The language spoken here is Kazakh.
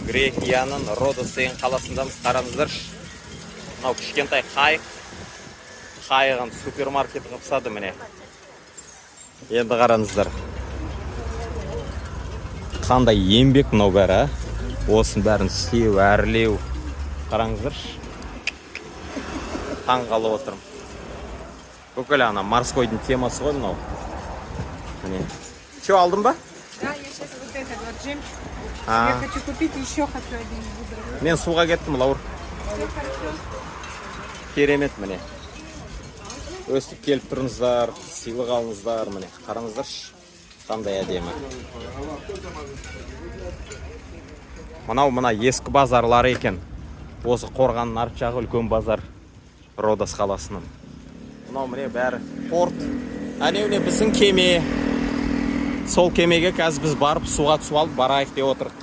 Грекияның Родос деген қаласындамыз. Қараңыздар. Мынау кішкентай қайығын супермаркет қыпсады міне. Енді қараңыздар. Қандай еңбек мынау бәрі. Осын бәрін сеу, әрлеу. Қараңыздар. Таң қалып отырмын. Бүкіл ана морскойдың темасы ғой мынау. Міне. Че, алдың ба? Да, я сейчас вот этот вот жемчуг. Я хочу купить еще хочу один выбрать. Мен суға кеттім, Лаур. Все хорошо. Керемет міне. Өстіп келіп тұрыңыздар, сыйлық алыңыздар міне. Қараңыздар, қандай әдемі. Мына ескі базарлары екен. Осы қорғанның арт жағы үлкен базар Родос қаласының. Мынау міне бәрі порт. Әнеуіне біздің кеме. Сол кемеге қазір біз барып суға түсіп алып барайық деп отырық.